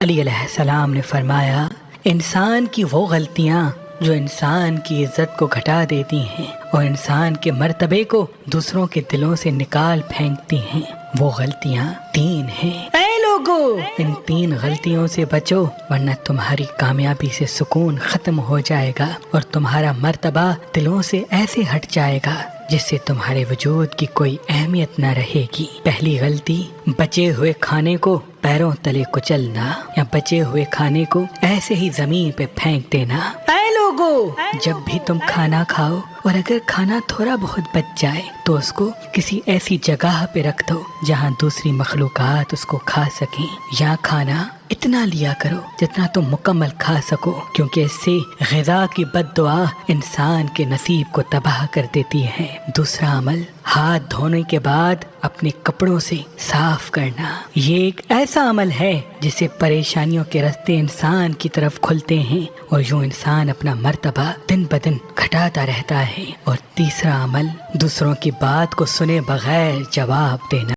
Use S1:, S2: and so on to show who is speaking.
S1: علی علیہ السلام نے فرمایا، انسان کی وہ غلطیاں جو انسان کی عزت کو گھٹا دیتی ہیں اور انسان کے مرتبے کو دوسروں کے دلوں سے نکال پھینکتی ہیں، وہ غلطیاں 3 ہیں۔ اے لوگو، ان 3 غلطیوں سے بچو، ورنہ تمہاری کامیابی سے سکون ختم ہو جائے گا اور تمہارا مرتبہ دلوں سے ایسے ہٹ جائے گا جس سے تمہارے وجود کی کوئی اہمیت نہ رہے گی۔ پہلی غلطی، بچے ہوئے کھانے کو پیروں تلے کچلنا یا بچے ہوئے کھانے کو ایسے ہی زمین پہ پھینک دینا۔ اے لوگو، جب بھی تم کھانا کھاؤ اور اگر کھانا تھوڑا بہت بچ جائے تو اس کو کسی ایسی جگہ پہ رکھ دو جہاں دوسری مخلوقات اس کو کھا سکیں، یا کھانا اتنا لیا کرو جتنا تم مکمل کھا سکو، کیونکہ اس سے غذا کی بد دعا انسان کے نصیب کو تباہ کر دیتی ہے۔ دوسرا عمل، ہاتھ دھونے کے بعد اپنے کپڑوں سے صاف کرنا۔ یہ ایک ایسا عمل ہے جس سے پریشانیوں کے راستے انسان کی طرف کھلتے ہیں اور یوں انسان اپنا مرتبہ دن بدن گھٹاتا رہتا ہے۔ اور تیسرا عمل، دوسروں کی بات کو سنے بغیر جواب دینا۔